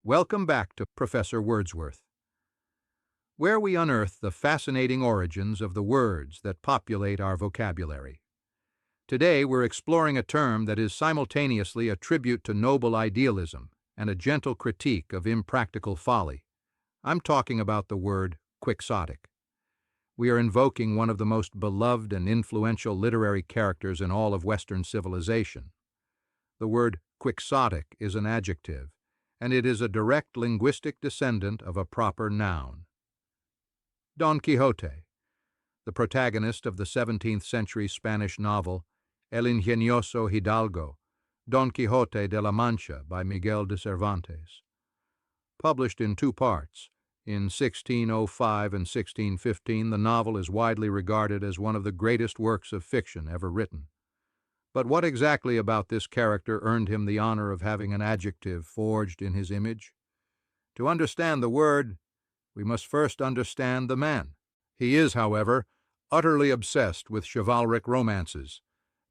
Welcome back to Professor Wordsworth, where we unearth the fascinating origins of the words that populate our vocabulary. Today we're exploring a term that is simultaneously a tribute to noble idealism and a gentle critique of impractical folly. I'm talking about the word quixotic. We are invoking one of the most beloved and influential literary characters in all of Western civilization. The word quixotic is an adjective, and it is a direct linguistic descendant of a proper noun. Don Quixote, the protagonist of the 17th century Spanish novel El Ingenioso Hidalgo, Don Quixote de la Mancha by Miguel de Cervantes. Published in two parts, in 1605 and 1615, the novel is widely regarded as one of the greatest works of fiction ever written. But what exactly about this character earned him the honor of having an adjective forged in his image? To understand the word, we must first understand the man. He is, however, utterly obsessed with chivalric romances,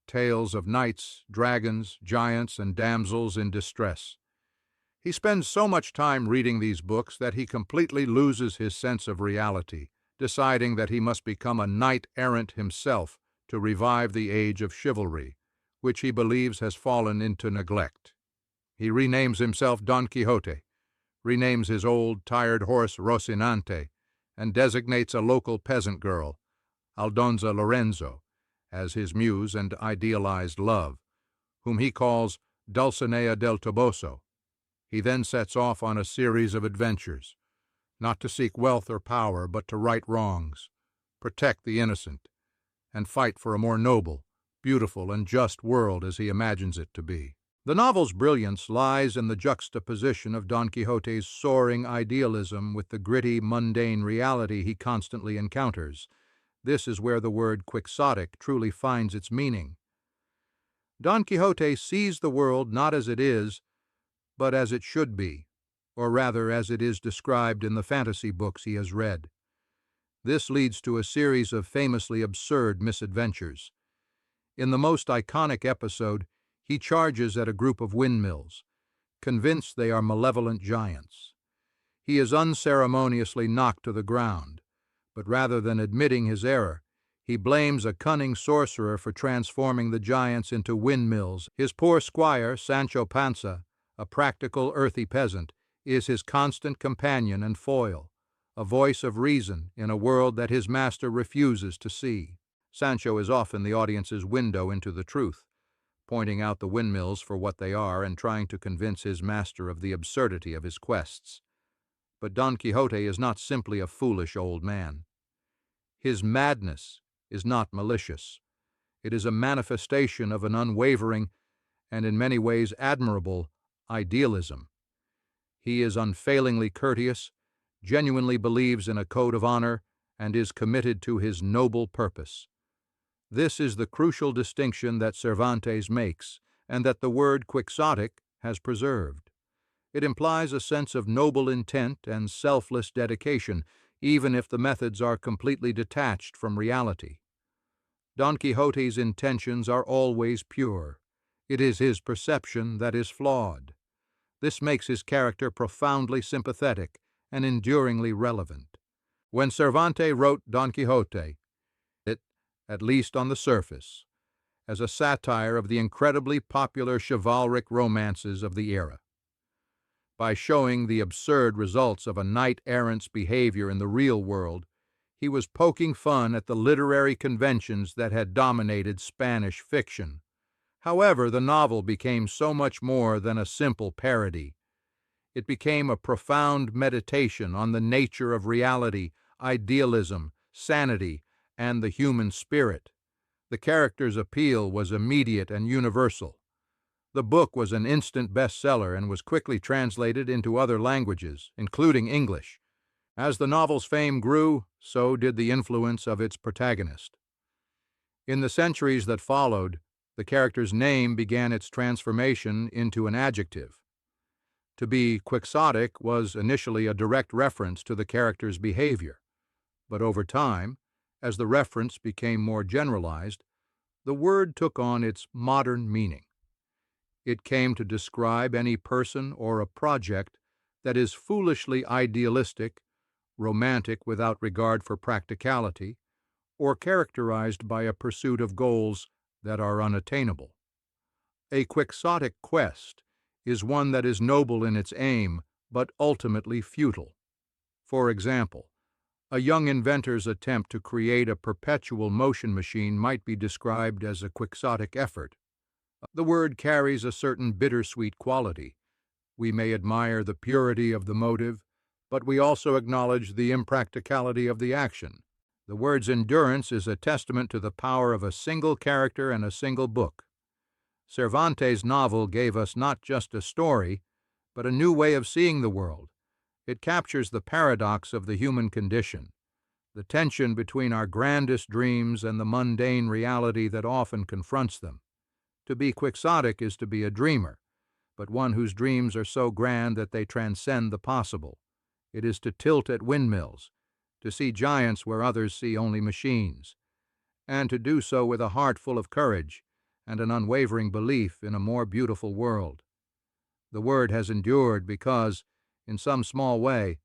tales of knights, dragons, giants, and damsels in distress. He spends so much time reading these books that he completely loses his sense of reality, deciding that he must become a knight-errant himself to revive the age of chivalry, which he believes has fallen into neglect. He renames himself Don Quixote, renames his old, tired horse Rocinante, and designates a local peasant girl, Aldonza Lorenzo, as his muse and idealized love, whom he calls Dulcinea del Toboso. He then sets off on a series of adventures, not to seek wealth or power, but to right wrongs, protect the innocent, and fight for a more noble, beautiful, and just world as he imagines it to be. The novel's brilliance lies in the juxtaposition of Don Quixote's soaring idealism with the gritty, mundane reality he constantly encounters. This is where the word quixotic truly finds its meaning. Don Quixote sees the world not as it is, but as it should be, or rather as it is described in the fantasy books he has read. This leads to a series of famously absurd misadventures. In the most iconic episode, he charges at a group of windmills, convinced they are malevolent giants. He is unceremoniously knocked to the ground, but rather than admitting his error, he blames a cunning sorcerer for transforming the giants into windmills. His poor squire, Sancho Panza, a practical, earthy peasant, is his constant companion and foil, a voice of reason in a world that his master refuses to see. Sancho is often the audience's window into the truth, pointing out the windmills for what they are and trying to convince his master of the absurdity of his quests. But Don Quixote is not simply a foolish old man. His madness is not malicious. It is a manifestation of an unwavering and in many ways admirable idealism. He is unfailingly courteous, genuinely believes in a code of honor, and is committed to his noble purpose. This is the crucial distinction that Cervantes makes, and that the word quixotic has preserved. It implies a sense of noble intent and selfless dedication, even if the methods are completely detached from reality. Don Quixote's intentions are always pure. It is his perception that is flawed. This makes his character profoundly sympathetic and enduringly relevant. When Cervantes wrote Don Quixote, at least on the surface, as a satire of the incredibly popular chivalric romances of the era. By showing the absurd results of a knight-errant's behavior in the real world, he was poking fun at the literary conventions that had dominated Spanish fiction. However, the novel became so much more than a simple parody. It became a profound meditation on the nature of reality, idealism, sanity, and the human spirit. The character's appeal was immediate and universal. The book was an instant bestseller and was quickly translated into other languages, including English. As the novel's fame grew, so did the influence of its protagonist. In the centuries that followed, the character's name began its transformation into an adjective. To be quixotic was initially a direct reference to the character's behavior, but over time, as the reference became more generalized, the word took on its modern meaning. It came to describe any person or a project that is foolishly idealistic, romantic without regard for practicality, or characterized by a pursuit of goals that are unattainable. A quixotic quest is one that is noble in its aim, but ultimately futile. For example, a young inventor's attempt to create a perpetual motion machine might be described as a quixotic effort. The word carries a certain bittersweet quality. We may admire the purity of the motive, but we also acknowledge the impracticality of the action. The word's endurance is a testament to the power of a single character and a single book. Cervantes' novel gave us not just a story, but a new way of seeing the world. It captures the paradox of the human condition, the tension between our grandest dreams and the mundane reality that often confronts them. To be quixotic is to be a dreamer, but one whose dreams are so grand that they transcend the possible. It is to tilt at windmills, to see giants where others see only machines, and to do so with a heart full of courage and an unwavering belief in a more beautiful world. The word has endured because, in some small way,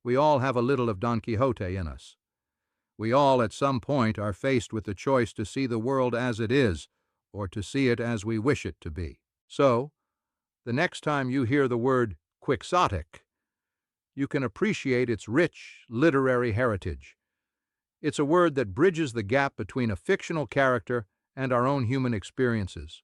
we all have a little of Don Quixote in us. We all at some point are faced with the choice to see the world as it is, or to see it as we wish it to be. So, the next time you hear the word quixotic, you can appreciate its rich literary heritage. It's a word that bridges the gap between a fictional character and our own human experiences.